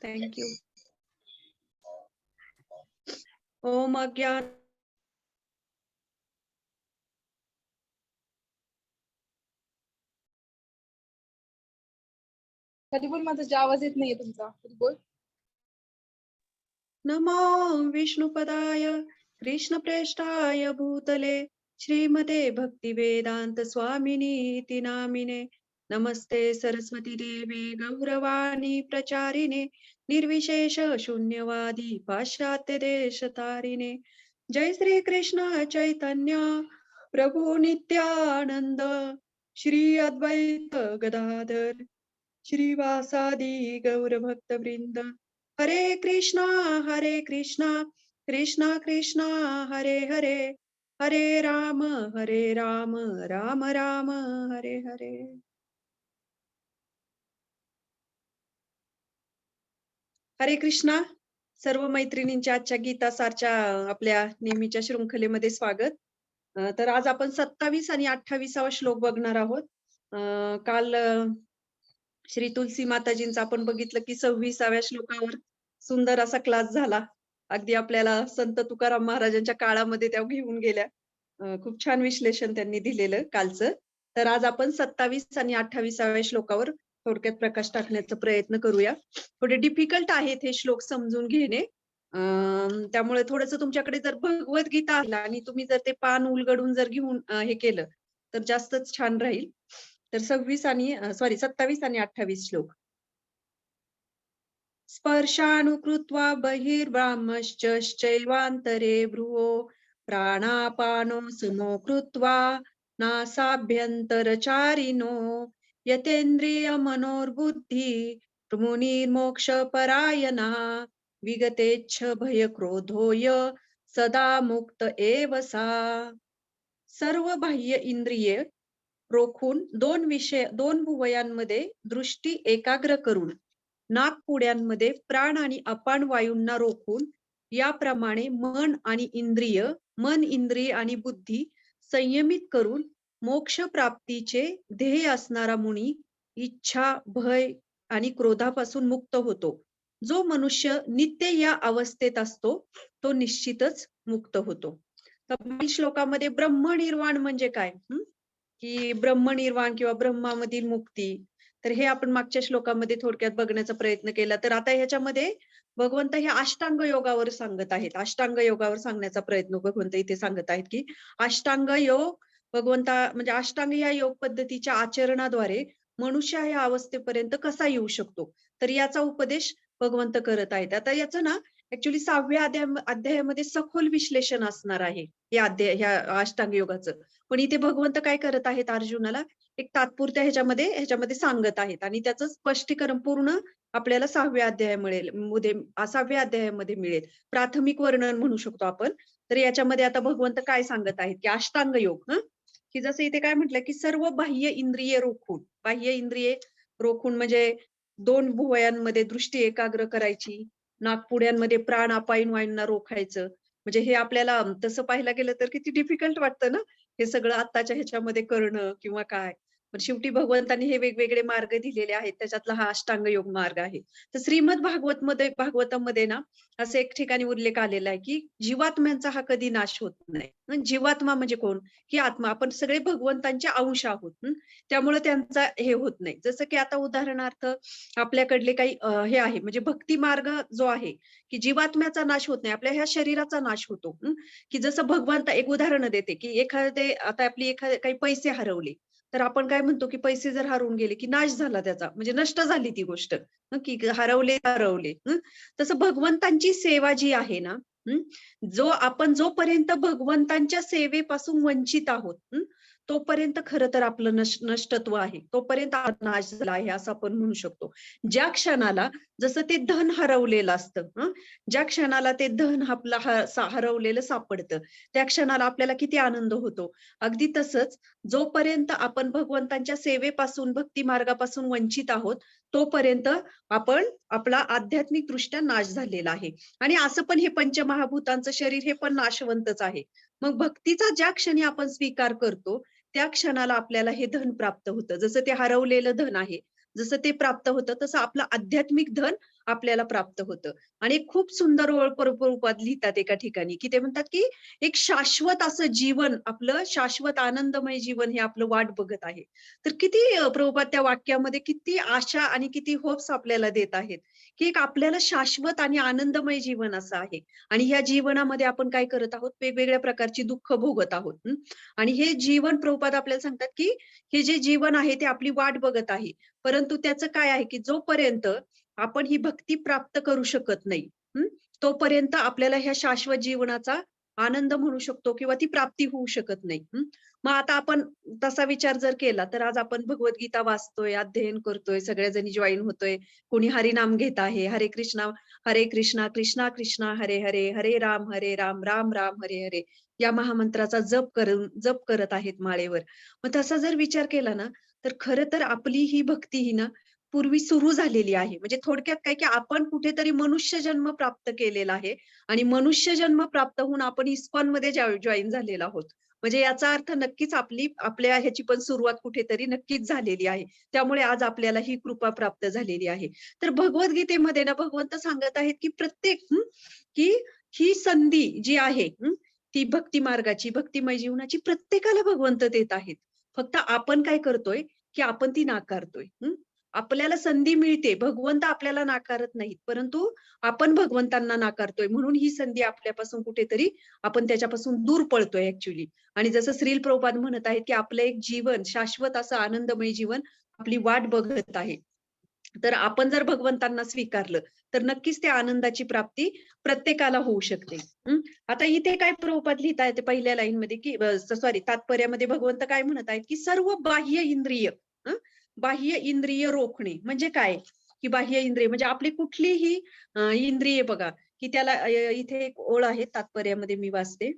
Thank you. ओम अज्ञान कधी बोल, माझा आवाज येत नाहीये तुमचा. कधी बोल. नमो विष्णुपदाय कृष्णप्रेष्ठाय भूतले श्रीमते भक्तिवेदांत स्वामिनी इति नामिने. नमस्ते सरस्वती देवे गौरवाणी प्रचारिणे निर्विशेष शून्यवादी पाश्चात्य देश तारिणे. जय श्री कृष्ण चैतन्य प्रभु नित्यानंद श्री अद्वैत गदाधर श्रीवासादि गौर भक्त वृंद. हरे कृष्णा कृष्णा कृष्णा हरे हरे, हरे राम राम राम हरे हरे. हरे कृष्णा. सर्व मैत्रिणींच्या आजच्या गीतासारच्या आपल्या नेहमीच्या शृंखलेमध्ये स्वागत. तर आज आपण 27 आणि 28वा श्लोक बघणार आहोत. काल श्री तुलसी माताजींचा आपण बघितलं की 26व्या श्लोकावर सुंदर असा क्लास झाला. अगदी आपल्याला संत तुकाराम महाराजांच्या काळामध्ये त्या घेऊन गेल्या. खूप छान विश्लेषण त्यांनी दिलेलं कालचं. तर आज आपण 27 आणि 28व्या श्लोकावर थोडक्यात प्रकाश टाकण्याचा प्रयत्न करूया. थोडे डिफिकल्ट आहेत हे श्लोक समजून घेणे. त्यामुळे थोडंसं तुमच्याकडे जर भगवद्गीता आला आणि तुम्ही जर ते पान उलगडून जर घेऊन हे केलं तर जास्तच छान राहील. तर 27 आणि 28 श्लोक. स्पर्शानुकृत्वा बहिर्ब्राह्मश्चैवान्तरे भ्रुवो प्राणापानो समो कृत्वा नासाभ्यन्तरचारिणो यतेन्द्रियमनोर्बुद्धि मुनिर्मोक्षपरायणः विगतेच्छ भयक्रोधोय सदा मुक्त एव सा. सर्व बाह्य इंद्रिये रोखून दोन भुवयांमध्ये दृष्टी एकाग्र करून नाकपुड्यांमध्ये प्राण आणि अपान वायूंना रोखून याप्रमाणे मन इंद्रिय आणि बुद्धी संयमित करून मोक्ष प्राप्तीचे ध्येय असणारा मुनी इच्छा भय आणि क्रोधापासून मुक्त होतो. जो मनुष्य नित्य या अवस्थेत असतो तो निश्चितच मुक्त होतो. तर श्लोकामध्ये ब्रह्मनिर्वाण म्हणजे काय, की ब्रह्मनिर्वाण किंवा ब्रह्मामधील मुक्ती, तर हे आपण मागच्या श्लोकामध्ये थोडक्यात बघण्याचा प्रयत्न केला. तर आता ह्याच्यामध्ये भगवंत हे अष्टांग योगावर सांगत आहेत. अष्टांग योगावर सांगण्याचा प्रयत्न भगवंत इथे सांगत आहेत की अष्टांग योग भगवंता म्हणजे अष्टांग या योग पद्धतीच्या आचरणाद्वारे मनुष्य या अवस्थेपर्यंत कसा येऊ शकतो, तर याचा उपदेश भगवंत करत आहेत. आता याचं ना ऍक्च्युली 6व्या अध्यायामध्ये सखोल विश्लेषण असणार आहे ह्या अष्टांग योगाचं. पण इथे भगवंत काय करत आहेत, अर्जुनाला एक तात्पुरत्या ह्याच्यामध्ये सांगत आहेत आणि त्याचं स्पष्टीकरण पूर्ण आपल्याला 6व्या अध्यायामध्ये मिळेल. प्राथमिक वर्णन म्हणू शकतो आपण. तर याच्यामध्ये आता भगवंत काय सांगत आहेत की अष्टांग योग, की जसं इथे काय म्हटलं की सर्व बाह्य इंद्रिये रोखून म्हणजे 2 भुवयांमध्ये दृष्टी एकाग्र करायची, नाकपुड्यांमध्ये प्राण अपायन वायूंना रोखायचं. म्हणजे हे आपल्याला तसं पाहायला गेलं तर किती डिफिकल्ट वाटतं ना हे सगळं आत्ताच्या ह्याच्यामध्ये करणं किंवा काय. पण शेवटी भगवंतांनी हे वेगवेगळे मार्ग दिलेले आहेत, त्याच्यातला हा अष्टांग योग मार्ग आहे. तर श्रीमद भागवतामध्ये ना असं एक ठिकाणी उल्लेख आलेला आहे की जीवात्म्यांचा हा कधी नाश होत नाही. जीवात्मा म्हणजे कोण, की आत्मा. आपण सगळे भगवंतांचे अंश आहोत. त्यामुळे त्यांचा हे होत नाही. जसं की आता उदाहरणार्थ आपल्याकडले काही हे आहे म्हणजे भक्ती मार्ग जो आहे की जीवात्म्याचा नाश होत नाही, आपल्या ह्या शरीराचा नाश होतो. की जसं भगवंत एक उदाहरण देते की आता काही पैसे हरवले तर आपण काय म्हणतो की पैसे जर हरवून गेले की नाश झाला त्याचा, म्हणजे नष्ट झाली ती गोष्ट, की हरवले. तसं भगवंतांची सेवा जी आहे ना, आपण जोपर्यंत भगवंतांच्या सेवेपासून वंचित आहोत तोपर्यंत खरं तर आपलं नष्टत्व आहे, तोपर्यंत नाश झाला आहे असं आपण म्हणू शकतो. ज्या क्षणाला जसं ते धन हरवलेलं असतं, ज्या क्षणाला ते धन आपलं हरवलेलं सापडतं त्या क्षणाला आपल्याला किती आनंद होतो. अगदी तसंच जोपर्यंत आपण भगवंतांच्या सेवेपासून भक्ती मार्गापासून वंचित आहोत तोपर्यंत आपला आध्यात्मिक दृष्ट्या नाश झालेला आहे. आणि असं पण हे पंचमहाभूतांचं शरीर हे पण नाशवंतच आहे. मग भक्तीचा ज्या क्षणी आपण स्वीकार करतो त्या क्षणाला आपल्याला हे धन प्राप्त होतं. जसं ते हरवलेलं धन आहे, जसं ते प्राप्त होतं तसं आपलं आध्यात्मिक धन आपल्याला प्राप्त होतं. आणि एक खूप सुंदर ओळ प्रभुपाद लिहितात एका ठिकाणी, की ते म्हणतात, की एक शाश्वत असं जीवन, आपलं शाश्वत आनंदमय जीवन हे आपलं वाट बघत आहे. तर किती प्रभुपाद त्या वाक्यामध्ये किती आशा आणि किती होप्स आपल्याला देत आहेत, की एक आपल्याला शाश्वत आणि आनंदमय जीवन असं आहे. आणि ह्या जीवनामध्ये आपण काय करत आहोत, वेगवेगळ्या प्रकारची दुःख भोगत आहोत. आणि हे जीवन प्रभुपाद आपल्याला सांगतात, की हे जे जीवन आहे ते आपली वाट बघत आहे. परंतु त्याचं काय आहे, की जोपर्यंत आपण ही भक्ती प्राप्त करू शकत नाही, तोपर्यंत आपल्याला ह्या शाश्वत जीवनाचा आनंद म्हणू शकतो किंवा ती प्राप्ती होऊ शकत नाही. मग आता आपण तसा विचार जर केला, तर आज आपण भगवद्गीता वाचतोय, अध्ययन करतोय, सगळ्याजणी जॉइन होतोय. कोणी हरिनाम घेत आहे, हरे कृष्णा, कृष्णा कृष्णा, हरे हरे, हरे राम, राम राम, हरे हरे. या महामंत्राचा जप करत आहेत माळेवर. मग तसा जर विचार केला ना, तर खरं तर आपली ही भक्ती ही ना पूर्वी सुरू झालेली आहे. म्हणजे थोडक्यात काय, की आपण कुठेतरी मनुष्य जन्म प्राप्त केलेला आहे आणि मनुष्य जन्म प्राप्त होऊन आपण इस्कॉनमध्ये जॉइन झालेलो आहोत. म्हणजे याचा अर्थ नक्कीच आपल्या ह्याची पण सुरुवात कुठेतरी नक्कीच झालेली आहे. त्यामुळे आज आपल्याला ही कृपा प्राप्त झालेली आहे. तर भगवद्गीतेमध्ये ना भगवंत सांगत आहेत, की की ही संधी जी आहे, ती भक्ती मार्गाची, भक्तिमय जीवनाची प्रत्येकाला भगवंत देत आहेत. फक्त आपण काय करतोय, की आपण ती नाकारतोय. आपल्याला संधी मिळते, भगवंत आपल्याला नाकारत नाहीत, परंतु आपण भगवंतांना नाकारतोय. म्हणून ही संधी आपल्यापासून कुठेतरी आपण त्याच्यापासून दूर पळतोय ॲक्चुअली. आणि जसं श्रील प्रभुपाद म्हणत आहेत, की आपलं एक जीवन, शाश्वत असं आनंदमय जीवन आपली वाट बघत आहे. तर आपण जर भगवंतांना स्वीकारलं, तर नक्कीच त्या आनंदाची प्राप्ती प्रत्येकाला होऊ शकते. आता इथे काय प्रभुपाद लिहित आहेत पहिल्या लाईनमध्ये, की सॉरी तात्पर्यामध्ये भगवंत काय म्हणत आहेत, की सर्व बाह्य इंद्रिय, हं, बाह्य इंद्रिय रोखणे म्हणजे काय? की बाह्य इंद्रिय म्हणजे आपली कुठलीही इंद्रिये बघा, की त्याला इथे एक ओळ आहे तात्पर्यामध्ये मी वाचते.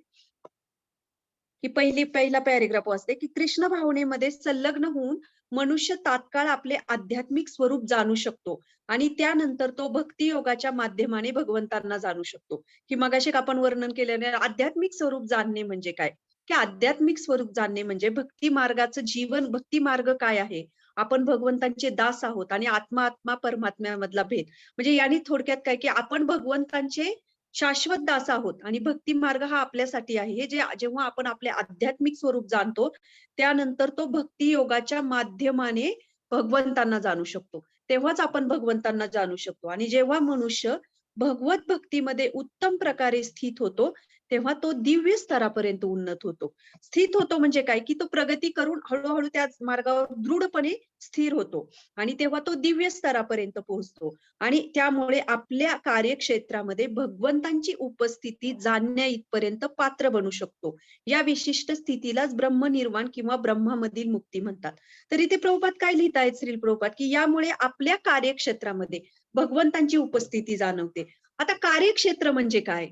की पहिला पॅराग्राफ वाचते, की कृष्ण भावनेमध्ये संलग्न होऊन मनुष्य तात्काळ आपले आध्यात्मिक स्वरूप जाणू शकतो आणि त्यानंतर तो भक्ती योगाच्या माध्यमाने भगवंतांना जाणू शकतो. की मगाशी आपण वर्णन केल्याने आध्यात्मिक स्वरूप जाणणे म्हणजे काय? की आध्यात्मिक स्वरूप जाणणे म्हणजे भक्ती मार्गाचं जीवन, भक्ती मार्ग काय आहे? आपण भगवंतांचे दास आहोत आणि आत्मा परमात्म्यामधला भेद. म्हणजे याने थोडक्यात काय, की आपण भगवंतांचे शाश्वत दास आहोत आणि भक्ती मार्ग हा आपल्यासाठी आहे. हे जेव्हा आपण आपले आध्यात्मिक स्वरूप जाणतो, त्यानंतर तो भक्ती योगाच्या माध्यमाने भगवंतांना जाणू शकतो. तेव्हाच आपण भगवंतांना जाणू शकतो आणि जेव्हा मनुष्य भगवत भक्तीमध्ये उत्तम प्रकारे स्थित होतो, तेव्हा तो दिव्य स्तरापर्यंत उन्नत होतो. स्थित होतो म्हणजे काय, की तो प्रगती करून हळू त्या मार्गावर दृढपणे स्थिर होतो आणि तेव्हा तो दिव्य स्तरापर्यंत पोहोचतो. आणि त्यामुळे आपल्या कार्यक्षेत्रामध्ये भगवंतांची उपस्थिती जाणण्या इथपर्यंत पात्र बनू शकतो. या विशिष्ट स्थितीलाच ब्रह्मनिर्वाण किंवा ब्रह्मामधील मुक्ती म्हणतात. तर इथे प्रभुपाद काय लिहित आहेत श्रील प्रभुपाद, की यामुळे आपल्या कार्यक्षेत्रामध्ये भगवंतांची उपस्थिती जाणवते. आता कार्यक्षेत्र म्हणजे काय?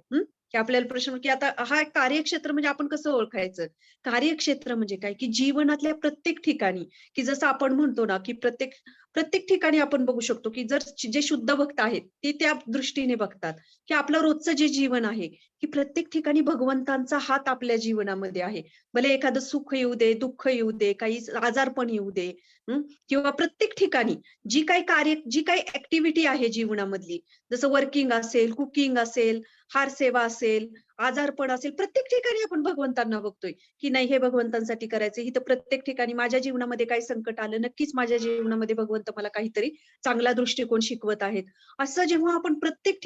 की आपल्याला प्रश्न, की आता हा कार्यक्षेत्र म्हणजे आपण कसं ओळखायचं? कार्यक्षेत्र म्हणजे काय? की जीवनातल्या प्रत्येक ठिकाणी, की जसं आपण म्हणतो ना, की प्रत्येक प्रत्येक ठिकाणी आपण बघू शकतो, की जर जे शुद्ध भक्त आहेत, ते त्या दृष्टीने बघतात, की आपलं रोजचं जे जीवन आहे, की प्रत्येक ठिकाणी भगवंतांचा हात आपल्या जीवनामध्ये आहे. भले एखादं सुख येऊ दे, दुःख येऊ दे, काही आजारपण येऊ दे, किंवा प्रत्येक ठिकाणी जी काही ॲक्टिव्हिटी आहे जीवनामधली, जसं वर्किंग असेल, कुकिंग असेल, हार सेवा असेल, आजारपण असेल, प्रत्येक ठिकाणी आपण भगवंतांना बघतोय, की नाही हे भगवंतांसाठी करायचं. इथं प्रत्येक ठिकाणी माझ्या जीवनामध्ये काही संकट आलं, नक्कीच माझ्या जीवनामध्ये भगवंत मला काहीतरी चांगला दृष्टिकोन शिकवत आहेत. असं जेव्हा आपण प्रत्येक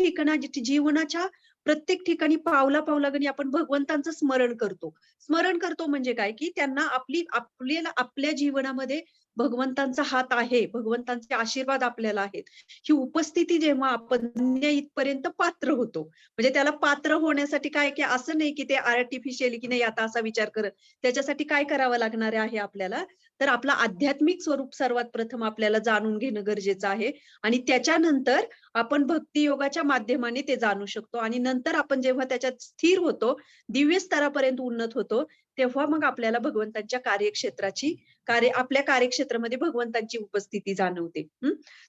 जीवनाच्या प्रत्येक ठिकाणी पावला-पावलागणी आपण भगवंतांचं स्मरण करतो. स्मरण करतो म्हणजे काय, की त्यांना आपल्याला आपल्या जीवनामध्ये भगवंतांचा हात आहे, भगवंतांचे आशीर्वाद आपल्याला आहेत. ही उपस्थिती जेव्हा आपण इथपर्यंत पात्र होतो. म्हणजे त्याला पात्र होण्यासाठी काय, की असं नाही, की ते आर्टिफिशियली, की नाही आता असा विचार करत. त्याच्यासाठी काय करावं लागणार आहे आपल्याला? तर आपलं आध्यात्मिक स्वरूप सर्वात प्रथम आपल्याला जाणून घेणं गरजेचं आहे आणि त्याच्यानंतर आपण भक्ती योगाच्या माध्यमाने ते जाणू शकतो आणि नंतर आपण जेव्हा त्याच्यात स्थिर होतो, दिव्य स्तरापर्यंत उन्नत होतो, तेव्हा मग आपल्याला भगवंतांच्या आपल्या कार्यक्षेत्रामध्ये भगवंतांची उपस्थिती जाणवते.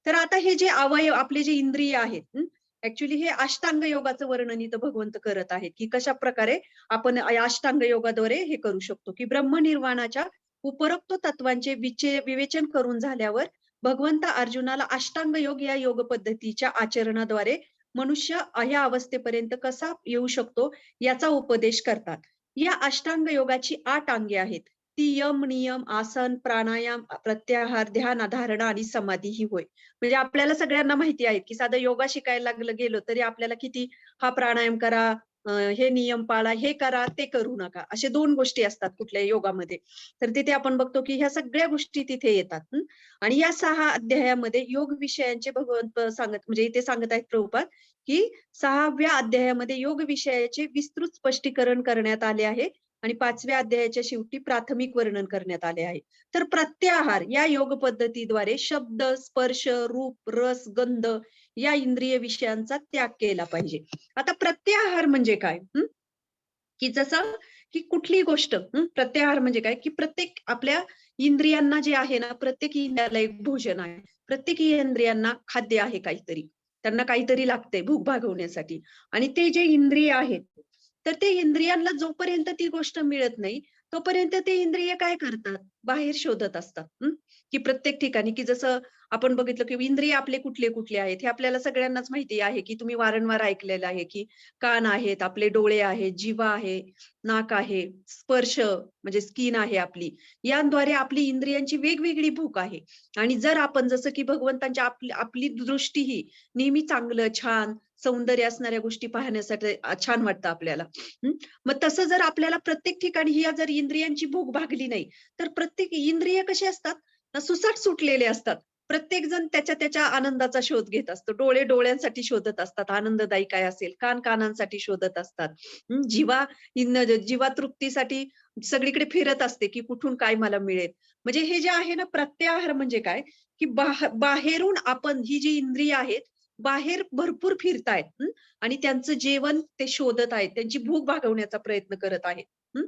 तर आता हे जे अवयव, आपले जे इंद्रिय आहेत, ऍक्च्युली हे अष्टांग योगाचं वर्णन इथं भगवंत करत आहेत, की कशा प्रकारे आपण अष्टांग योगाद्वारे हे करू शकतो, की ब्रह्मनिर्वाणाच्या उपरोक्त तत्वांचे विवेचन करून झाल्यावर भगवंत अर्जुनाला अष्टांग योग या योग पद्धतीच्या आचरणाद्वारे मनुष्य ह्या अवस्थेपर्यंत कसा येऊ शकतो याचा उपदेश करतात. या अष्टांग योगाची 8 अंगे आहेत. ती यम, नियम, आसन, प्राणायाम, प्रत्याहार, ध्यान, धारणा आणि समाधी ही होय. म्हणजे आपल्याला सगळ्यांना माहिती आहे की साधं योगा शिकायला गेलो तरी आपल्याला किती हा प्राणायाम करा, हे नियम पाळा, हे करा, ते करू नका. अशा 2 गोष्टी असतात कुठल्याही योगामध्ये. तर तिथे आपण बघतो की ह्या सगळ्या गोष्टी तिथे येतात. आणि या 6 अध्यायामध्ये योग विषयांचे भगवंत सांगत म्हणजे इथे सांगत आहेत प्रभुपाद, की 6व्या अध्यायामध्ये योग विषयाचे विस्तृत स्पष्टीकरण करण्यात आले आहे आणि 5व्या अध्यायाच्या शेवटी प्राथमिक वर्णन करण्यात आले आहे. तर प्रत्याहार या योग पद्धतीद्वारे शब्द, स्पर्श, रूप, रस, गंध या इंद्रिय विषयांचा त्याग केला पाहिजे. आता प्रत्याहार म्हणजे काय? की जसं की कुठलीही गोष्ट प्रत्याहार म्हणजे काय? की प्रत्येक आपल्या इंद्रियांना जे आहे ना, प्रत्येक इंद्रियाला एक भोजन आहे. प्रत्येक इंद्रियांना खाद्य आहे काहीतरी. त्यांना काहीतरी लागतंय भूक भागवण्यासाठी आणि ते जे इंद्रिय आहेत, तर ते इंद्रियांना जोपर्यंत ती गोष्ट मिळत नाही, तोपर्यंत ते इंद्रिय काय करतात? बाहेर शोधत असतात. की प्रत्येक ठिकाणी की जसं आपण बघितलं की इंद्रिय आपले कुठले-कुठले आहेत, हे आपल्याला सगळ्यांनाच माहिती आहे की तुम्ही वारंवार ऐकलेलं आहे की कान आहेत, आपले डोळे आहेत, जिव्हा आहे, नाक आहे, स्पर्श म्हणजे स्किन आहे आपली. याद्वारे आपली इंद्रियांची वेगवेगळी भूक आहे. आणि जर आपण जसं की भगवंतांच्या आपली आपली दृष्टी ही नेहमी चांगलं, छान, सौंदर्य असणाऱ्या गोष्टी पाहण्यासाठी छान वाटतं आपल्याला. मग तसं जर आपल्याला प्रत्येक ठिकाणी ही जर इंद्रियांची भूक भागली नाही, तर प्रत्येक इंद्रिय कसे असतात ना, सुसाट सुटलेले असतात. प्रत्येक जण त्याच्या त्याच्या आनंदाचा शोध घेत असतो. डोळे डोळ्यांसाठी शोधत असतात, आनंददायी काय असेल. कान कानांसाठी शोधत असतात. जिव्हा जिव्हा तृप्तीसाठी सगळीकडे फिरत असते, की कुठून काय मला मिळेल. म्हणजे हे जे आहे ना प्रत्याहार म्हणजे काय, की बाहेरून आपण ही जी इंद्रिय आहेत, बाहेर भरपूर फिरतायत आणि त्यांचं जेवण ते शोधत आहेत. त्यांची भूक भागवण्याचा प्रयत्न करत आहेत.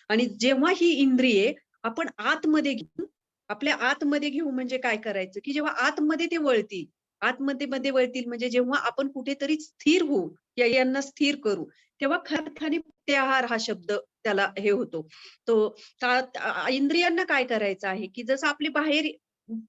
आणि जेव्हा ही इंद्रिये आपण आतमध्ये घेऊ, आपल्या आतमध्ये घेऊ म्हणजे काय करायचं, की जेव्हा आतमध्ये ते वळतील, आतमध्ये मध्ये वळतील म्हणजे जेव्हा आपण कुठेतरी स्थिर होऊ, या यांना स्थिर करू, तेव्हा खऱ्या अर्थाने प्रत्याहार हा शब्द त्याला हे होतो. तो इंद्रियांना काय करायचं आहे, की जसं आपली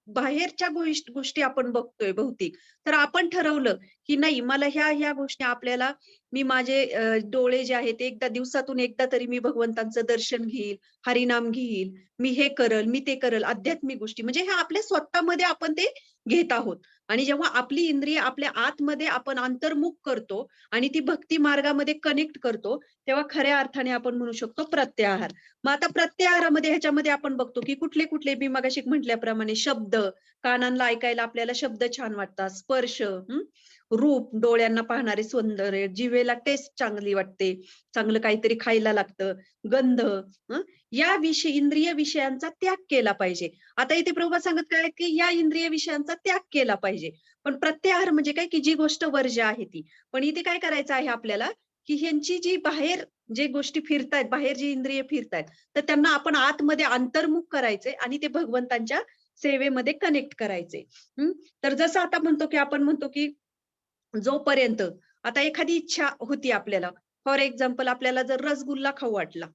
बाहेरच्या गोष्टी आपण बघतोय भौतिक, तर आपण ठरवलं, की नाही मला ह्या गोष्टी आपल्याला मी माझे डोळे जे आहेत ते एकदा दिवसातून एकदा तरी मी भगवंतांचं दर्शन घेईल, हरिनाम घेईल, मी हे करल, मी ते करल, आध्यात्मिक गोष्टी म्हणजे हे आपल्या स्वतःमध्ये आपण ते घेत आहोत. आणि जेव्हा आपली इंद्रिय आपल्या आतमध्ये आपण अंतर्मुख करतो आणि ती भक्ती मार्गामध्ये कनेक्ट करतो, तेव्हा खऱ्या अर्थाने आपण म्हणू शकतो प्रत्याहार. मग आता प्रत्याहारामध्ये ह्याच्यामध्ये आपण बघतो, की कुठले मी मगाशी म्हटल्याप्रमाणे शब्द, कानांना ऐकायला आपल्याला शब्द छान वाटतात, स्पर्श, रूप, डोळ्यांना पाहणारे सौंदर्य, जिभेला टेस्ट चांगली वाटते, चांगलं काहीतरी खायला लागतं, गंध, या इंद्रिय विषयांचा त्याग केला पाहिजे. आता इथे प्रभुपाद सांगत काय की या इंद्रिय विषयांचा त्याग केला पाहिजे. पण प्रत्याहार म्हणजे काय की जी गोष्ट वर्ज्य आहे ती. पण इथे काय करायचं आहे आपल्याला की ह्यांची जी बाहेर जे गोष्टी फिरतायत, बाहेर जी इंद्रिय फिरतायत, तर त्यांना आपण आतमध्ये अंतर्मुख करायचे आणि ते भगवंतांच्या सेवेमध्ये कनेक्ट करायचे. तर जसं आता म्हणतो की आपण म्हणतो की जोपर्यंत आता एखादी इच्छा होती आपल्याला, फॉर एक्झाम्पल आपल्याला जर रसगुल्ला खाऊ वाटला,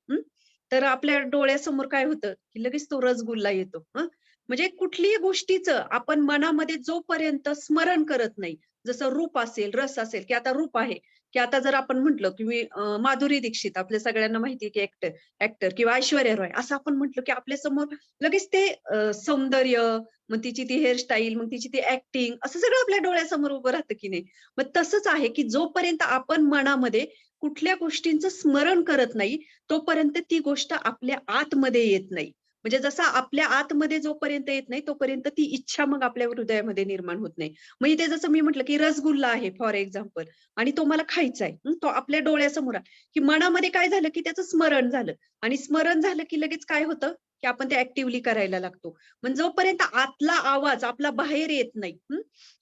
तर आपल्या डोळ्यासमोर काय होतं, की लगेच तो रसगुल्ला येतो. म्हणजे कुठलीही गोष्टीचं आपण मनामध्ये जोपर्यंत स्मरण करत नाही, जसं रूप असेल, रस असेल, की आता रूप आहे, की आता जर आपण म्हटलं, की मी माधुरी दीक्षित आपल्या सगळ्यांना माहिती आहे, की ॲक्टर किंवा ऐश्वर्या रॉय असं आपण म्हटलं, की आपल्या समोर लगेच ते सौंदर्य, मग तिची ती हेअरस्टाईल, मग तिची ती ॲक्टिंग असं सगळं आपल्या डोळ्यासमोर उभं राहतं, की नाही? मग तसंच आहे, की जोपर्यंत आपण मनामध्ये कुठल्या गोष्टींचं स्मरण करत नाही, तोपर्यंत ती गोष्ट आपल्या आतमध्ये येत नाही. म्हणजे जसं आपल्या आतमध्ये जोपर्यंत येत नाही, तोपर्यंत ती इच्छा मग आपल्या हृदयामध्ये निर्माण होत नाही. मग इथे जसं मी म्हटलं, की रसगुल्ला आहे फॉर एक्झाम्पल आणि तो मला खायचा आहे. तो आपल्या डोळ्यासमोर आहे, की मनामध्ये काय झालं, की त्याचं स्मरण झालं आणि स्मरण झालं, की लगेच काय होतं, की आपण ते ॲक्टिव्हली करायला लागतो. म्हणजे जोपर्यंत आतला आवाज आपला बाहेर येत नाही,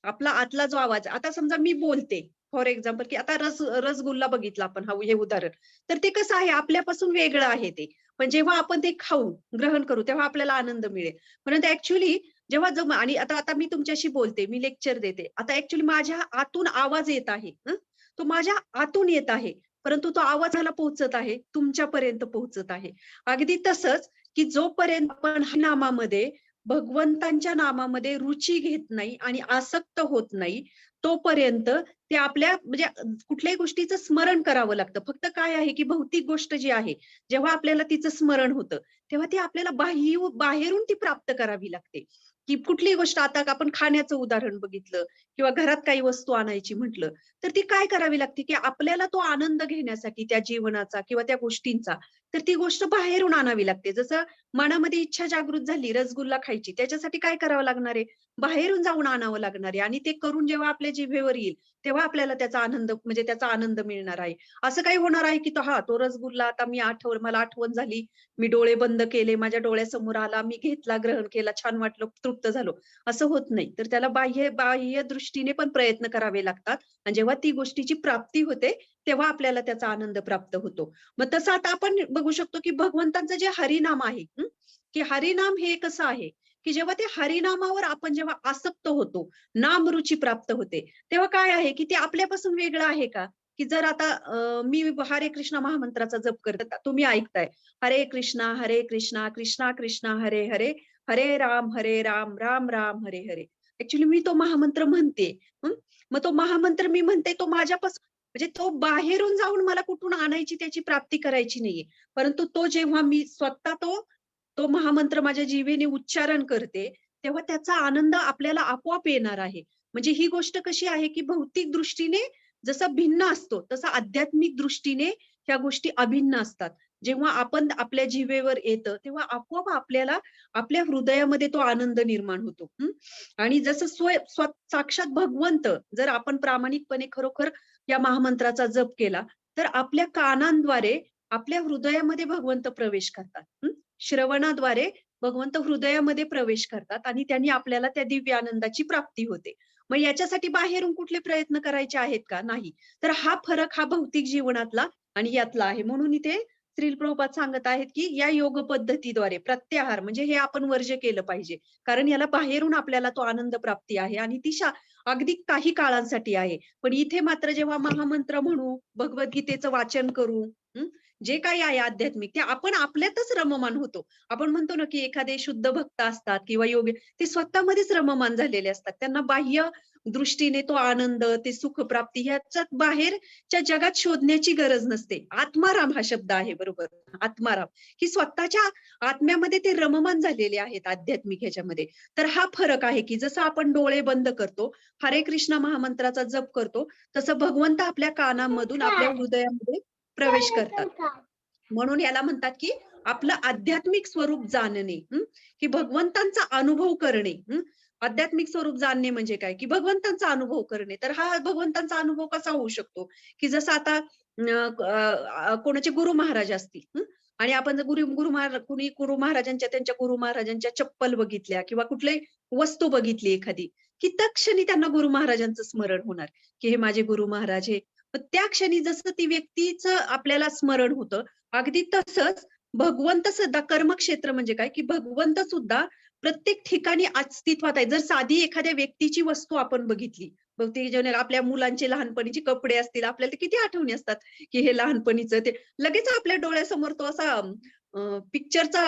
आपला आतला जो आवाज आता समजा मी बोलते फॉर एक्झाम्पल, की आता रसगुल्ला बघितला आपण हे उदाहरण. तर ते कसं आहे आपल्यापासून वेगळं आहे ते. पण जेव्हा आपण ते खाऊ, ग्रहण करू तेव्हा आपल्याला आनंद मिळेल. परंतु ॲक्चुअली जेव्हा आणि आता आता मी तुमच्याशी बोलते, मी लेक्चर देते. आता ॲक्चुअली माझ्या आतून आवाज येत आहे. तो माझ्या आतून येत आहे. परंतु तो आवाजाला पोहोचत आहे, तुमच्यापर्यंत पोहोचत आहे. अगदी तसंच, की जोपर्यंत आपण हरिनामामध्ये भगवंतांच्या नामामध्ये रुची घेत नाही आणि आसक्त होत नाही, तोपर्यंत ते आपल्या म्हणजे कुठल्याही गोष्टीचं स्मरण करावं लागतं. फक्त काय आहे, की भौतिक गोष्ट जी आहे, जेव्हा आपल्याला तिचं स्मरण होतं, तेव्हा ती आपल्याला बाहेरून ती प्राप्त करावी लागते. की कुठलीही गोष्ट आता आपण खाण्याचं उदाहरण बघितलं किंवा घरात काही वस्तू आणायची म्हटलं, तर ती काय करावी लागते, की आपल्याला तो आनंद घेण्यासाठी त्या जीवनाचा किंवा त्या गोष्टींचा, तर ती गोष्ट बाहेरून आणावी लागते. जसं मनामध्ये इच्छा जागृत झाली रसगुल्ला खायची, त्याच्यासाठी काय करावं लागणार आहे? बाहेरून जाऊन आणावं लागणार आहे आणि ते करून जेव्हा आपल्या जिभेवर येईल, तेव्हा आपल्याला त्याचा आनंद म्हणजे त्याचा आनंद मिळणार आहे. असं काही होणार आहे, की तो रसगुल्ला आता मला आठवण झाली, मी डोळे बंद केले, माझ्या डोळ्यासमोर आला, मी घेतला, ग्रहण केला, छान वाटलं, तृप्त झालो. असं होत नाही. तर त्याला बाह्य दृष्टीने पण प्रयत्न करावे लागतात आणि जेव्हा ती गोष्टीची प्राप्ती होते, तेव्हा आपल्याला त्याचा आनंद प्राप्त होतो. मग तसं आता आपण बघू शकतो, की भगवंतांचं जे हरिनाम आहे, की हरिनाम हे कसं आहे, की जेव्हा ते हरिनामावर आपण जेव्हा आसक्त होतो, नामरुची प्राप्त होते, तेव्हा काय आहे, की ते आपल्यापासून वेगळं आहे का? की जर आता मी हरे कृष्ण महामंत्राचा जप करते, तुम्ही ऐकताय, हरे कृष्णा, कृष्णा कृष्णा, हरे हरे, हरे राम, राम राम, हरे हरे. ऍक्च्युअली मी तो महामंत्र म्हणते. हं? मग तो महामंत्र मी म्हणते तो माझ्यापासून म्हणजे तो बाहेरून जाऊन मला कुठून आणायची त्याची प्राप्ती करायची नाहीये. परंतु तो जेव्हा मी स्वतः तो तो महामंत्र माझ्या जिभेने उच्चारण करते, तेव्हा त्याचा आनंद आपल्याला आपोआप येणार आहे. म्हणजे ही गोष्ट कशी आहे, की भौतिक दृष्टीने जसा भिन्न असतो, तसा आध्यात्मिक दृष्टीने ह्या गोष्टी अभिन्न असतात. जेव्हा आपण आपल्या जिभेवर येतं, तेव्हा आपोआप आपल्याला आपल्या हृदयामध्ये तो आनंद निर्माण होतो. आणि जसं साक्षात भगवंत जर आपण प्रामाणिकपणे खरोखर या महामंत्राचा जप केला, तर आपल्या कानांद्वारे आपल्या हृदयामध्ये भगवंत प्रवेश करतात. श्रवणाद्वारे भगवंत हृदयामध्ये प्रवेश करतात आणि त्यांनी आपल्याला त्या दिव्य आनंदाची प्राप्ती होते. मग याच्यासाठी बाहेरून कुठले प्रयत्न करायचे आहेत का? नाही. तर हा फरक हा भौतिक जीवनातला आणि यातला आहे. म्हणून इथे श्रील प्रभुपाद सांगत आहेत, की या योग पद्धतीद्वारे प्रत्याहार म्हणजे हे आपण वर्ज्य केलं पाहिजे. कारण याला बाहेरून आपल्याला तो आनंद प्राप्ती आहे आणि ती अगदी काही काळांसाठी आहे. पण इथे मात्र जेव्हा महामंत्र म्हणू, भगवद्गीतेचं वाचन करू, जे काही आहे आध्यात्मिक ते आपण आपल्यातच रममान होतो. आपण म्हणतो ना, की एखादे शुद्ध भक्त असतात किंवा योगी ते स्वतःमध्येच रममान झालेले असतात. त्यांना बाह्य दृष्टीने तो आनंद, ते सुखप्राप्ती ह्याच्यात बाहेरच्या जगात शोधण्याची गरज नसते. आत्माराम हा शब्द आहे बरोबर. आत्माराम, की स्वतःच्या आत्म्यामध्ये ते रममान झालेले आहेत आध्यात्मिक ह्याच्यामध्ये. तर हा फरक आहे, की जसं आपण डोळे बंद करतो, हरे कृष्ण महामंत्राचा जप करतो, तसं भगवंत आपल्या कानामधून आपल्या हृदयामध्ये प्रवेश करतात. म्हणून याला म्हणतात, की आपलं आध्यात्मिक स्वरूप जाणणे, की भगवंतांचा अनुभव करणे. आध्यात्मिक स्वरूप जाणणे म्हणजे काय, की भगवंतांचा अनुभव करणे. तर हा भगवंतांचा अनुभव कसा होऊ शकतो, की जसं आता कोणाचे गुरु महाराज असतील, आणि आपण जर गुरु महाराजांच्या त्यांच्या गुरु महाराजांच्या चप्पल बघितल्या किंवा कुठली वस्तू बघितली एखादी, की त्या क्षणी त्यांना गुरु महाराजांचं स्मरण होणार, की हे माझे गुरु महाराज हे. मग त्या क्षणी जसं ती व्यक्तीचं आपल्याला स्मरण होतं, अगदी तसंच भगवंत सुद्धा कर्मक्षेत्र म्हणजे काय, की भगवंत सुद्धा प्रत्येक ठिकाणी अस्तित्वात आहे. जर साधी एखाद्या व्यक्तीची वस्तू आपण बघितली, बहुतेक जण आपल्या मुलांचे लहानपणीचे कपडे असतील, आपल्याला ते किती आठवणी असतात, की हे लहानपणीचं ते लगेच आपल्या डोळ्यासमोर तो असा पिक्चरचा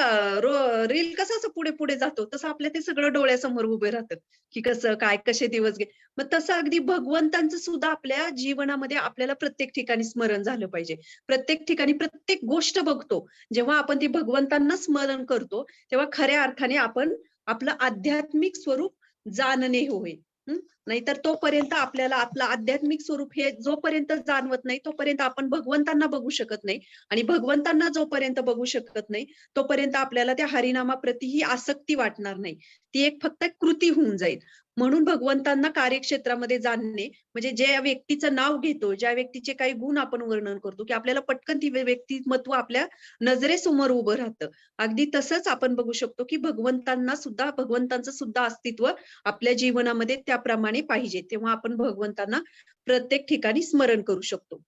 रील कसा असं पुढे-पुढे जातो, तसं आपल्या ते सगळं डोळ्यासमोर उभे राहतं, की कसं काय, कसे दिवस मग तसं अगदी भगवंतांचं सुद्धा आपल्या जीवनामध्ये आपल्याला प्रत्येक ठिकाणी स्मरण झालं पाहिजे. प्रत्येक ठिकाणी प्रत्येक गोष्ट बघतो. जेव्हा आपण ती भगवंतांना स्मरण करतो, तेव्हा खऱ्या अर्थाने आपण आपलं आध्यात्मिक स्वरूप जाणणे होय. नाहीतर तोपर्यंत आपल्याला आपलं आध्यात्मिक स्वरूप हे जोपर्यंत जाणवत नाही, तोपर्यंत आपण भगवंतांना बघू शकत नाही आणि भगवंतांना जोपर्यंत बघू शकत नाही, तोपर्यंत आपल्याला त्या हरिनामाप्रती ही आसक्ती वाटणार नाही. ती एक फक्त कृती होऊन जाईल. म्हणून भगवंतांना कार्यक्षेत्रामध्ये जाणणे म्हणजे ज्या व्यक्तीचं नाव घेतो, ज्या व्यक्तीचे काही गुण आपण वर्णन करतो, की आपल्याला पटकन ती व्यक्तिमत्व आपल्या नजरेसमोर उभं राहतं. अगदी तसंच आपण बघू शकतो, की भगवंतांचं सुद्धा अस्तित्व आपल्या जीवनामध्ये त्याप्रमाणे पाहिजे. तेव्हा आपण भगवंतांना प्रत्येक ठिकाणी स्मरण करू शकतो.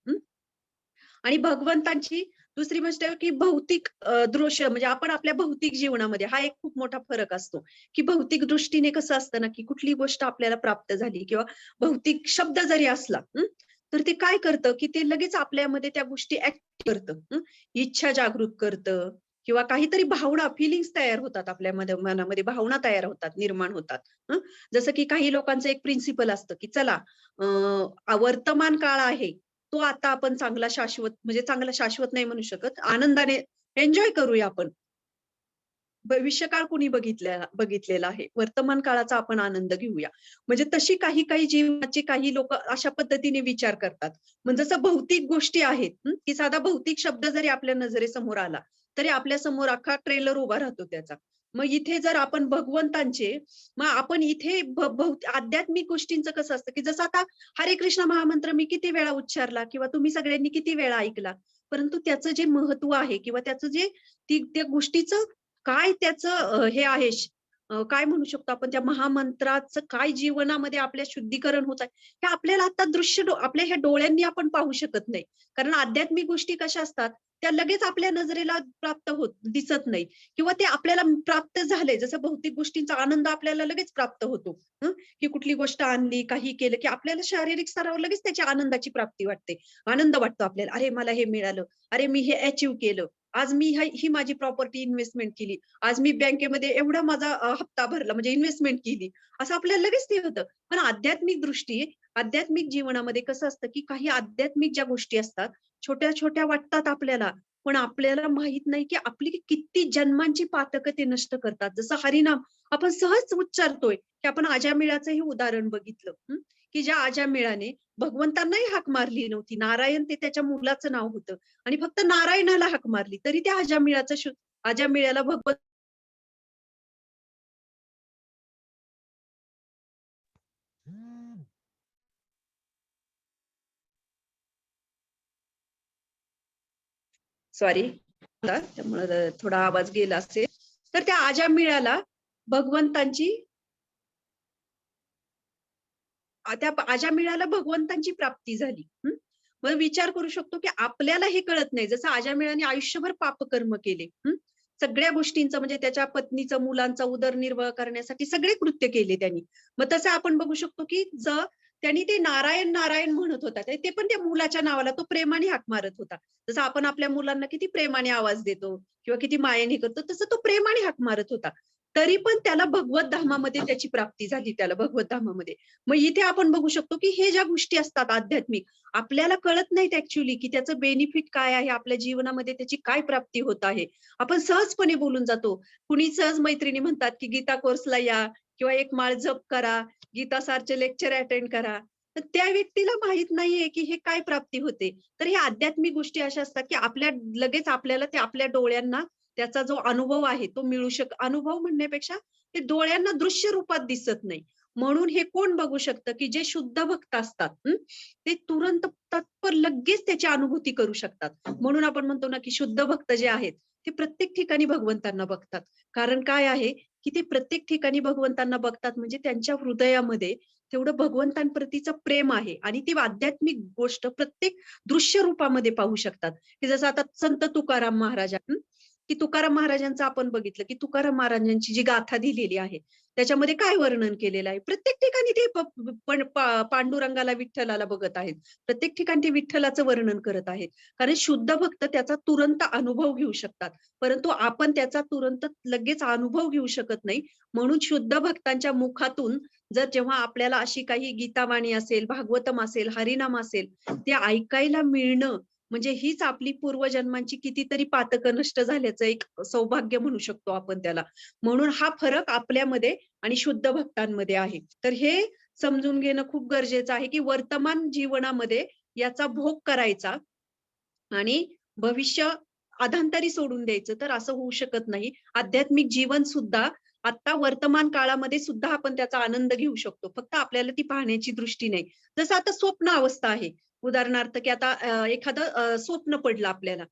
आणि भगवंतांची दुसरी गोष्ट आहे, की भौतिक दृश्य म्हणजे आपण आपल्या भौतिक जीवनामध्ये हा एक खूप मोठा फरक असतो, की भौतिक दृष्टीने कसं असतं ना, की कुठली गोष्ट आपल्याला प्राप्त झाली किंवा भौतिक शब्द जरी असला, तर ते काय करतं, की ते लगेच आपल्यामध्ये त्या गोष्टी ऍक्ट करतं. इच्छा जागृत करतं किंवा काहीतरी भावना, फिलिंग्स तयार होतात आपल्या मनामध्ये भावना तयार होतात, निर्माण होतात. हं. जसं की काही लोकांचं एक प्रिन्सिपल असतं, की चला वर्तमान काळ आहे, तो आता आपण चांगला शाश्वत म्हणजे चांगला शाश्वत नाही म्हणू शकत, आनंदाने एन्जॉय करूया आपण. भविष्यकाळ कुणी बघितलेला आहे. वर्तमान काळाचा आपण आनंद घेऊया. म्हणजे तशी काही जीवनाची काही लोकं अशा पद्धतीने विचार करतात. म्हणजे जसं भौतिक गोष्टी आहेत, की साधा भौतिक शब्द जरी आपल्या नजरेसमोर आला, तरी आपल्या समोर अख्खा ट्रेलर उभा राहतो त्याचा. मग इथे जर आपण भगवंतांचे मग आपण इथे आध्यात्मिक गोष्टींचं कसं असतं, की जसं आता हरे कृष्ण महामंत्र मी किती वेळा उच्चारला किंवा तुम्ही सगळ्यांनी किती वेळा ऐकला. परंतु त्याचं जे महत्त्व आहे किंवा त्याचं जे त्या गोष्टीचं काय त्याचं हे आहे काय म्हणू शकतो आपण त्या महामंत्राचं काय जीवनामध्ये आपल्या शुद्धीकरण होत आहे, हे आपल्याला आता आपल्या ह्या डोळ्यांनी आपण पाहू शकत नाही. कारण आध्यात्मिक गोष्टी कशा असतात, त्या लगेच आपल्या नजरेला प्राप्त दिसत नाही किंवा ते आपल्याला प्राप्त झाले. जसं भौतिक गोष्टींचा आनंद आपल्याला लगेच प्राप्त होतो. की कुठली गोष्ट आणली, काही केलं, की आपल्याला शारीरिक स्तरावर लगेच त्याची आनंदाची प्राप्ती वाटते. आनंद वाटतो आपल्याला. अरे मला हे मिळालं. अरे मी हे अचीव्ह केलं. आज मी ही माझी प्रॉपर्टी इन्व्हेस्टमेंट केली. आज मी बँकेमध्ये एवढा माझा हप्ता भरला म्हणजे इन्व्हेस्टमेंट केली. असं आपल्याला लगेच ते होतं. पण आध्यात्मिक जीवनामध्ये कसं असतं, की काही आध्यात्मिक ज्या गोष्टी असतात, छोट्या-छोट्या वाटतात आपल्याला. पण आपल्याला माहित नाही, की आपली किती जन्मांची पातकं ते नष्ट करतात. जसं हरिनाम आपण सहज उच्चारतोय, की आपण अजामिळाचंही उदाहरण बघितलं. की ज्या अजामिळाने भगवंतांनाही हाक मारली नव्हती. नारायण ते त्याच्या मुलाचं नाव होतं. आणि फक्त नारायणाला हाक मारली तरी त्या अजामिळाला भगवंत सॉरी त्यामुळे थोडा आवाज गेला असेल. तर त्या अजामिळाला भगवंतांची त्या अजामिळाला भगवंतांची प्राप्ती झाली. मग विचार करू शकतो, की आपल्याला हे कळत नाही. जसं अजामिळाने आयुष्यभर पापकर्म केले. सगळ्या गोष्टींचं म्हणजे त्याच्या पत्नीचं, मुलांचा उदरनिर्वाह करण्यासाठी सगळे कृत्य केले त्यांनी. मग तसं आपण बघू शकतो, की त्यांनी ते नारायण, नारायण म्हणत होता. ते पण त्या मुलाच्या नावाला तो प्रेमाने हाक मारत होता. जसं आपण आपल्या मुलांना किती प्रेमाने आवाज देतो किंवा किती मायेने करतो, तसं तो प्रेमाने हाक मारत होता. तरी पण त्याला भगवत धामामध्ये त्याची प्राप्ती झाली त्याला भगवत धामामध्ये. मग इथे आपण बघू शकतो, की हे ज्या गोष्टी असतात आध्यात्मिक, आपल्याला कळत नाहीत ऍक्च्युअली, की त्याचं बेनिफिट काय आहे, आपल्या जीवनामध्ये त्याची काय प्राप्ती होत आहे. आपण सहजपणे बोलून जातो. कुणी सहज मैत्रिणी म्हणतात, की गीता कोर्सला या किंवा एक माळ जप करा, गीता सारचे लेक्चर अटेंड करा. तर त्या व्यक्तीला माहित नाहीये, की हे काय प्राप्ती होते. तर ह्या आध्यात्मिक गोष्टी अशा असतात, की लगेच आपल्याला ते आपल्या डोळ्यांना त्याचा जो अनुभव आहे तो अनुभव म्हणण्यापेक्षा ते डोळ्यांना दृश्य रूपात दिसत नाही. म्हणून हे कोण बघू शकतं, की जे शुद्ध भक्त असतात, ते तुरंत तत्पर लगेच त्याची अनुभूती करू शकतात. म्हणून आपण म्हणतो ना, की शुद्ध भक्त जे आहेत, ते प्रत्येक ठिकाणी भगवंतांना बघतात. कारण काय आहे, की ते प्रत्येक ठिकाणी भगवंतांना बघतात म्हणजे त्यांच्या हृदयामध्ये तेवढं भगवंतांप्रतीचं प्रेम आहे आणि ती आध्यात्मिक गोष्ट प्रत्येक दृश्य रूपामध्ये पाहू शकतात. की जसं आता संत तुकाराम महाराज की तुकाराम महाराजांचं आपण बघितलं, की तुकाराम महाराजांची जी गाथा दिलेली आहे, त्याच्यामध्ये काय वर्णन केलेलं आहे. प्रत्येक ठिकाणी ते पांडुरंगाला, विठ्ठलाला बघत आहेत. प्रत्येक ठिकाणी ते विठ्ठलाचं वर्णन करत आहेत. कारण शुद्ध भक्त त्याचा तुरंत अनुभव घेऊ शकतात. परंतु आपण त्याचा तुरंत लगेच अनुभव घेऊ शकत नाही. म्हणून शुद्ध भक्तांच्या मुखातून जेव्हा आपल्याला अशी काही गीतावाणी असेल, भागवतम असेल, हरिनाम असेल, ते ऐकायला मिळणं म्हणजे हीच आपली पूर्वजन्मांची कितीतरी पातकं नष्ट झाल्याचं एक सौभाग्य म्हणू शकतो आपण त्याला. म्हणून हा फरक आपल्यामध्ये आणि शुद्ध भक्तांमध्ये आहे. तर हे समजून घेणं खूप गरजेचं आहे, की वर्तमान जीवनामध्ये याचा भोग करायचा आणि भविष्य अधांतरी सोडून द्यायचं तर असं होऊ शकत नाही. आध्यात्मिक जीवन सुद्धा आता वर्तमान काळामध्ये सुद्धा आपण त्याचा आनंद घेऊ शकतो. फक्त आपल्याला ती पाहण्याची दृष्टी नाही. जसं आता स्वप्न अवस्था आहे. उदाहरणार्थ, की आता एखादं स्वप्न पडलं आपल्याला.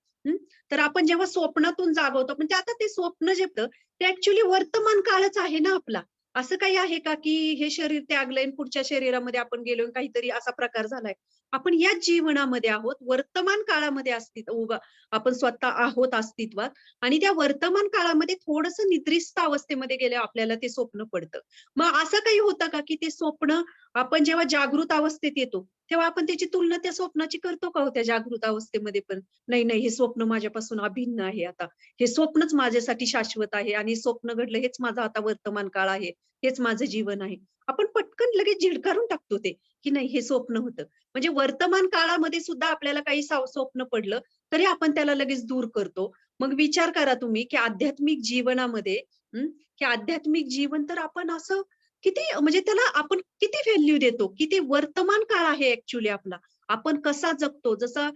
तर आपण जेव्हा स्वप्नातून जागवतो म्हणजे आता ते स्वप्न जे होतं ते ऍक्च्युअली वर्तमान काळच आहे ना आपला. असं काही आहे का, की हे शरीर त्यागलंय आणि पुढच्या शरीरामध्ये आपण गेलो आणि काहीतरी असा प्रकार झालाय? आपण याच जीवनामध्ये आहोत, वर्तमान काळामध्ये उभा आपण स्वतः आहोत अस्तित्वात आणि त्या वर्तमान काळामध्ये थोडंसं निद्रिस्त अवस्थेमध्ये गेल्यावर आपल्याला ते स्वप्न पडतं. मग असं काही होतं का, की ते स्वप्न आपण जेव्हा जागृत अवस्थेत येतो, तेव्हा आपण त्याची तुलना त्या स्वप्नाची करतो का हो त्या जागृत अवस्थेमध्ये पण? नाही, नाही, हे स्वप्न माझ्यापासून अभिन्न आहे आता. हे स्वप्नच माझ्यासाठी शाश्वत आहे आणि स्वप्न घडलं हेच माझं आता वर्तमान काळ आहे. हेच माझं जीवन आहे. आपण पटकन लगेच झिडकारून टाकतो ते, की नाही हे स्वप्न होतं. म्हणजे वर्तमान काळामध्ये सुद्धा आपल्याला काही स्वप्न पडलं, तरी आपण त्याला लगेच दूर करतो. मग विचार करा तुम्ही, की आध्यात्मिक जीवनामध्ये हं, की आध्यात्मिक जीवन तर आपण असं किती म्हणजे त्याला आपण किती व्हॅल्यू देतो, की ते वर्तमान काळ आहे ॲक्चुअली आपला. आपण कसा जगतो जसं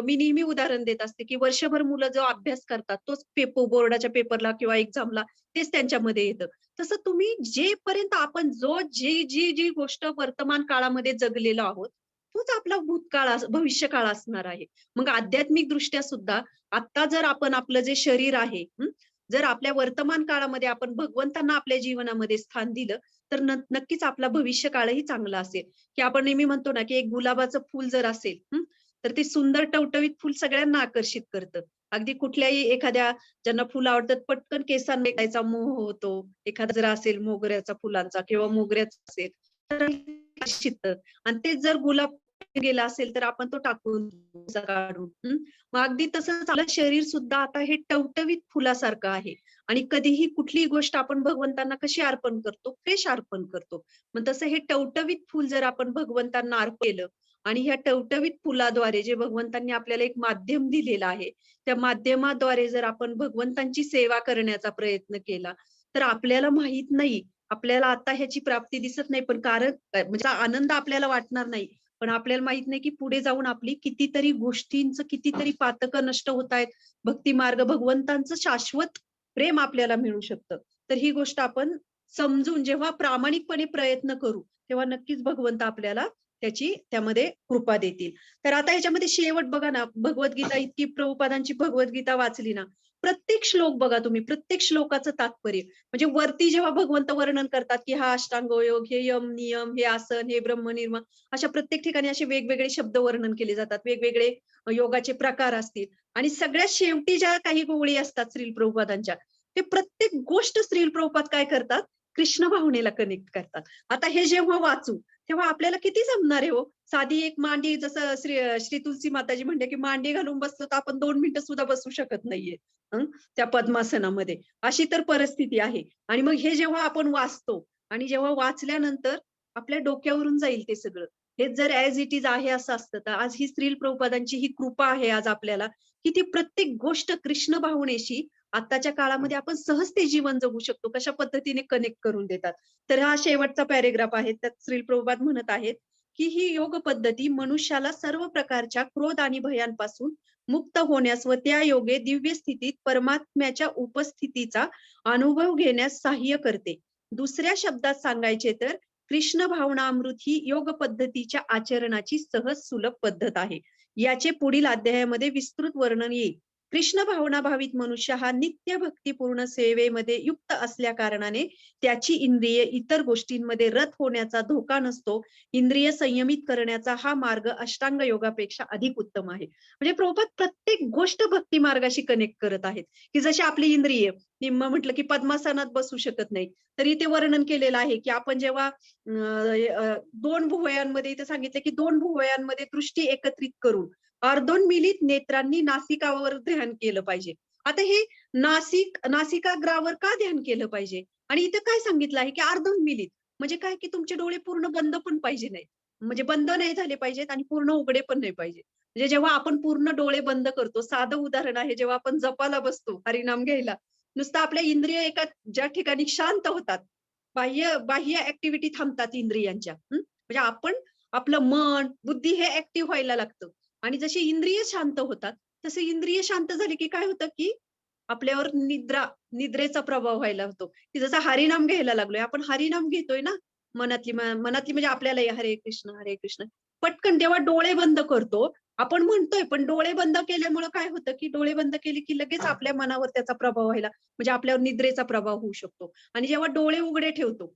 मी नेहमी उदाहरण देत असते, की वर्षभर मुलं जो अभ्यास करतात, तोच बोर्डाच्या पेपरला किंवा एक्झामला तेच त्यांच्यामध्ये येतं. तसं तुम्ही जेपर्यंत आपण जी गोष्ट वर्तमान काळामध्ये जगलेलो आहोत, तोच आपला भूतकाळ भविष्यकाळ असणार आहे. मग आध्यात्मिक दृष्ट्या सुद्धा आता जर आपण आपलं जे शरीर आहे, जर आपल्या वर्तमान काळामध्ये आपण भगवंतांना आपल्या जीवनामध्ये स्थान दिलं, तर नक्कीच आपला भविष्यकाळही चांगला असेल. की आपण नेहमी म्हणतो ना, की एक गुलाबाचं फुल जर असेल, तर ते सुंदर टवटवीत फुल सगळ्यांना आकर्षित करतं. अगदी कुठल्याही एखाद्या ज्यांना फुलं आवडतात पटकन केसांना भेटायचा मोह होतो. एखादा जर असेल मोगऱ्याचा फुलांचा किंवा मोगऱ्याचा असेल, तर आकर्षित आणि तेच जर गुलाब गेला असेल, तर आपण तो टाकून काढून. मग अगदी तसंच आपलं शरीर सुद्धा आता हे टवटवीत फुलासारखं आहे आणि कधीही कुठलीही गोष्ट आपण भगवंतांना कशी अर्पण करतो? फ्रेश अर्पण करतो. मग तसं हे टवटवीत फुल जर आपण भगवंतांना अर्पण केलं आणि ह्या टवटवीत फुलाद्वारे जे भगवंतांनी आपल्याला एक माध्यम दिलेलं आहे, त्या माध्यमाद्वारे जर आपण भगवंतांची सेवा करण्याचा प्रयत्न केला, तर आपल्याला माहित नाही, आपल्याला आता ह्याची प्राप्ती दिसत नाही, पण कारण म्हणजे आनंद आपल्याला वाटणार नाही. पण आपल्याला माहित नाही, की पुढे जाऊन आपली कितीतरी गोष्टींचं कितीतरी पातकं नष्ट होतायत. भक्ती मार्ग भगवंतांचं शाश्वत प्रेम आपल्याला मिळू शकतं. तर ही गोष्ट आपण समजून जेव्हा प्रामाणिकपणे प्रयत्न करू, तेव्हा नक्कीच भगवंत आपल्याला त्यामध्ये कृपा देतील. तर आता ह्याच्यामध्ये शेवट बघा ना, भगवद्गीता इतकी प्रभुपादांची भगवद्गीता वाचली ना, प्रत्येक श्लोक बघा तुम्ही, प्रत्येक श्लोकाचं तात्पर्य म्हणजे वरती जेव्हा भगवंत वर्णन करतात, की हा अष्टांग योग, हे यम, नियम, हे आसन, हे ब्रह्मनिर्वाण अशा प्रत्येक ठिकाणी असे वेगवेगळे शब्द वर्णन केले जातात. वेगवेगळे योगाचे प्रकार असतील आणि सगळ्यात शेवटी ज्या काही ओळी असतात श्रील प्रभुपादांच्या, ते प्रत्येक गोष्ट श्रील प्रभुपाद काय करतात? कृष्ण भावनेला कनेक्ट करतात. आता हे जेव्हा वाचू, तेव्हा आपल्याला किती जमणार आहे हो? साधी एक मांडी जसं श्री तुलसी माताजी म्हणते, की मांडी घालून बसलो तर आपण 2 मिनिटं सुद्धा बसू शकत नाहीये. हं, त्या पद्मासनामध्ये. अशी तर परिस्थिती आहे. आणि मग हे जेव्हा आपण वाचतो आणि जेव्हा वाचल्यानंतर आपल्या डोक्यावरून जाईल ते सगळं. हेच जर ॲज इट इज आहे असं असतं, तर आज ही श्रील प्रभुपादांची ही कृपा आहे आज आपल्याला, की ती प्रत्येक गोष्ट कृष्ण भावनेशी आत्ताच्या काळामध्ये आपण सहज ते जीवन जगू शकतो. कशा पद्धतीने कनेक्ट करून देतात. तर हा शेवटचा पॅराग्राफ आहे. त्यात श्रील प्रभुपाद म्हणत आहेत, की ही योग पद्धती मनुष्याला सर्व प्रकारच्या क्रोध आणि भयांपासून मुक्त होण्यास व त्या योगे दिव्य स्थितीत परमात्म्याच्या उपस्थितीचा अनुभव घेण्यास सहाय्य करते. दुसऱ्या शब्दात सांगायचे तर कृष्ण भावनामृत ही योग पद्धतीच्या आचरणाची सहज सुलभ पद्धत आहे. याचे पुढील अध्यायामध्ये विस्तृत वर्णन येईल. कृष्ण भावना भावित मनुष्य हा नित्य भक्तिपूर्ण सेवेमध्ये युक्त असल्या कारणाने त्याची इंद्रिये इतर गोष्टींमध्ये रत होण्याचा धोका नसतो. इंद्रिय संयमित करण्याचा हा मार्ग अष्टांग योगापेक्षा अधिक उत्तम आहे. म्हणजे प्रभुपाद प्रत्येक गोष्ट भक्ती मार्गाशी कनेक्ट करत आहेत, की जशी आपली इंद्रिय निम्म म्हटलं की पद्मासनात बसू शकत नाही. तरी ते वर्णन केलेलं आहे, की आपण जेव्हा 2 भुवयांमध्ये इथे सांगितलं, की 2 भुवयांमध्ये दृष्टी एकत्रित करून अर्धोन्मीलित नेत्रांनी नासिकावर ध्यान केलं पाहिजे. आता हे नासिकाग्रावर का ध्यान केलं पाहिजे? आणि इथं काय सांगितलं आहे, की अर्धोन्मीलित म्हणजे काय, की तुमचे डोळे पूर्ण बंद पण पाहिजे नाहीत. म्हणजे बंद नाही झाले पाहिजेत आणि पूर्ण उघडे पण नाही पाहिजे. म्हणजे जेव्हा आपण पूर्ण डोळे बंद करतो, साधं उदाहरण आहे, जेव्हा आपण जपाला बसतो हरिनाम घ्यायला, नुसतं आपल्या इंद्रिय एका ज्या ठिकाणी शांत होतात, बाह्य बाह्य ॲक्टिव्हिटी थांबतात इंद्रियांच्या. म्हणजे आपण आपलं मन, बुद्धी हे ॲक्टिव्ह व्हायला लागतं आणि जशी इंद्रिय शांत होतात, तसे इंद्रिय शांत झाले की काय होतं, की आपल्यावर निद्रेचा प्रभाव व्हायला होतो, की जसं हरिनाम घ्यायला लागलोय. आपण हरिनाम घेतोय ना, मनातली म्हणजे आपल्याला हरे कृष्ण, हरे कृष्ण. पटकन तेव्हा डोळे बंद करतो आपण म्हणतोय पण डोळे बंद केल्यामुळे काय होतं, की डोळे बंद केले की लगेच आपल्या मनावर त्याचा प्रभाव व्हायला म्हणजे आपल्यावर निद्रेचा प्रभाव होऊ शकतो. आणि जेव्हा डोळे उघडे ठेवतो,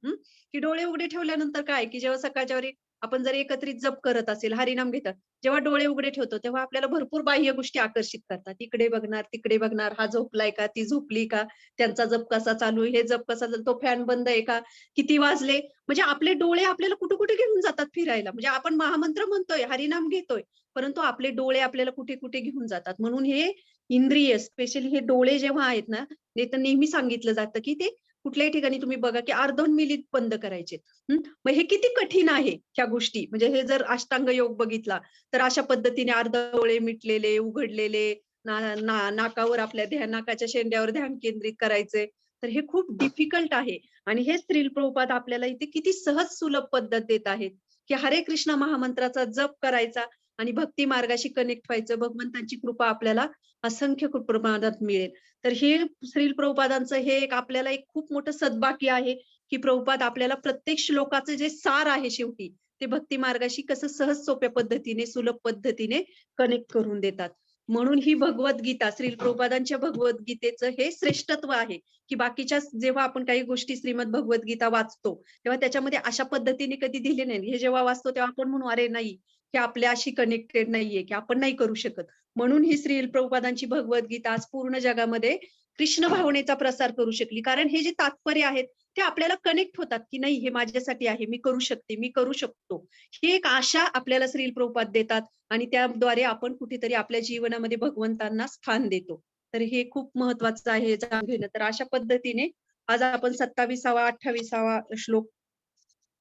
की डोळे उघडे ठेवल्यानंतर काय, की जेव्हा सकाळच्या वेळी आपण जर एकत्रित जप करत असेल, हरिनाम घेतात, जेव्हा डोळे उघडे ठेवतो, तेव्हा आपल्याला भरपूर बाह्य गोष्टी आकर्षित करतात. इकडे बघणार, तिकडे बघणार, हा झोपलाय का, ती झोपली का, त्यांचा जप कसा चालू आहे, हे जप कसा चालू, तो फॅन बंद आहे का, किती वाजले, म्हणजे आपले डोळे आपल्याला कुठे-कुठे घेऊन जातात फिरायला. म्हणजे आपण महामंत्र म्हणतोय, हरिनाम घेतोय, परंतु आपले डोळे आपल्याला कुठे-कुठे घेऊन जातात. म्हणून हे इंद्रिय स्पेशली हे डोळे जेव्हा आहेत ना, ते तर नेहमी सांगितलं जातं, की ते कुठल्याही ठिकाणी तुम्ही बघा, की अर्धोन मिनिट बंद करायचे. मग हे किती कठीण आहे ह्या गोष्टी. म्हणजे हे जर अष्टांग योग बघितला, तर अशा पद्धतीने अर्धे डोळे मिटलेले, उघडलेले, नाकावर आपल्या नाकाच्या शेंड्यावर ध्यान केंद्रित करायचे. तर हे खूप डिफिकल्ट आहे आणि हेच श्रील प्रभुपाद आपल्याला इथे किती सहज सुलभ पद्धत देत आहेत, की हरे कृष्ण महामंत्राचा जप करायचा आणि भक्ती मार्गाशी कनेक्ट व्हायचं. भगवंतांची कृपा आपल्याला असंख्य प्रमाणात मिळेल. तर हे श्रील प्रभुपादांचं हे एक आपल्याला एक खूप मोठं सद्भाग्य आहे, की प्रभुपाद आपल्याला प्रत्येक श्लोकाचं जे सार आहे शेवटी, ते भक्ती मार्गाशी कसं सहज सोप्या पद्धतीने, सुलभ पद्धतीने कनेक्ट करून देतात. म्हणून ही भगवद्गीता, श्रील प्रभुपादांच्या भगवद्गीतेचं हे श्रेष्ठत्व आहे, की बाकीच्या जेव्हा आपण काही गोष्टी श्रीमद भगवद्गीता वाचतो, तेव्हा त्याच्यामध्ये अशा पद्धतीने कधी दिले नाही. हे जेव्हा वाचतो तेव्हा आपण म्हणू, "अरे नाही, हे आपल्याशी कनेक्टेड नाहीये, की आपण नाही करू शकत." म्हणून ही श्रील प्रभुपादांची भगवद्गीता आज पूर्ण जगामध्ये कृष्ण भावनेचा प्रसार करू शकली. कारण हे जे तात्पर्य आहेत, ते आपल्याला कनेक्ट होतात, की नाही हे माझ्यासाठी आहे, मी करू शकते, मी करू शकतो. ही एक आशा आपल्याला श्रील प्रभुपाद देतात आणि त्याद्वारे आपण कुठेतरी आपल्या जीवनामध्ये भगवंतांना स्थान देतो. तर हे खूप महत्वाचं आहे जाणून घेणं. तर अशा पद्धतीने आज आपण 27वा 28वा श्लोक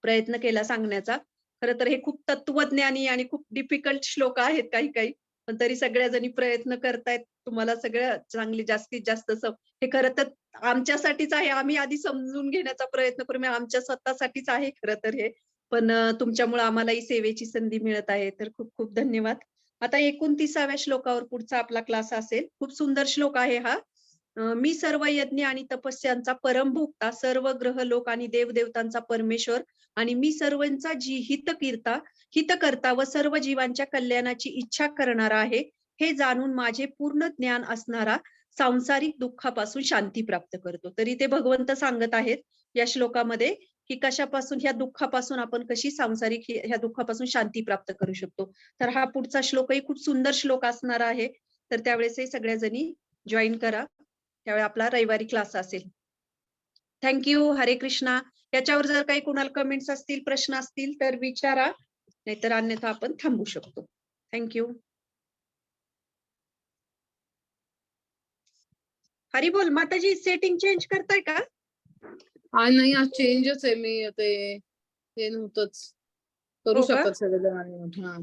प्रयत्न केला सांगण्याचा. खरं तर हे खूप तत्वज्ञानी आणि खूप डिफिकल्ट श्लोक आहेत काही-काही. पण तरी सगळ्या जणी प्रयत्न करतायत. तुम्हाला सगळं चांगली जास्तीत जास्त हे खरं तर आमच्यासाठीच आहे. आम्ही आधी समजून घेण्याचा प्रयत्न करू. म्हणजे आमच्या स्वतःसाठीच आहे खरं तर हे. पण तुमच्यामुळे आम्हालाही सेवेची संधी मिळत आहे. तर खूप खूप धन्यवाद. आता 29व्या श्लोकावर पुढचा आपला क्लास असेल. खूप सुंदर श्लोक आहे हा. मी सर्व यज्ञ आणि तपस्यांचा परमभोक्ता, सर्व ग्रह लोक आणि देवदेवतांचा परमेश्वर आणि मी सर्वांचा हितकर्ता व सर्व जीवांच्या कल्याणाची इच्छा करणारा आहे, हे जाणून माझे पूर्ण ज्ञान असणारा सांसारिक दुःखापासून शांती प्राप्त करतो. तरी ते भगवंत सांगत आहेत या श्लोकामध्ये, की कशापासून ह्या दुःखापासून आपण कशी सांसारिक ह्या दुःखापासून शांती प्राप्त करू शकतो. तर हा पुढचा श्लोकही खूप सुंदर श्लोक असणार आहे. तर त्यावेळेस हे सगळ्या जणी जॉईन करा. त्यावेळी आपला रविवारी क्लास असेल. Thank you. हरे कृष्णा. याच्यावर जर काही कुणाला कमेंट्स असतील, प्रश्न असतील तर विचारा. नाहीतर अन्यथा आपण थांबू शकतो. Thank you. हरी बोल. माताजी सेटिंग चेंज करताय का? नाही, आज चेंजच आहे. मी ते नव्हतंच करू हो का? शकत सगळं. हा,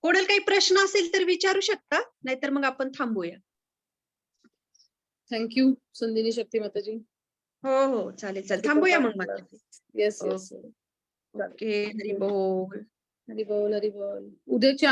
कोणाला काही प्रश्न असेल तर विचारू शकता, नाहीतर मग आपण थांबूया. थँक्यू संदिनी शक्ती माताजी. हो हो, चालेल चालेल. थांबूया मग माताजी. Yes yes. ओके. हरी बोल. हरी बोल हरी बोल. उद्याच्या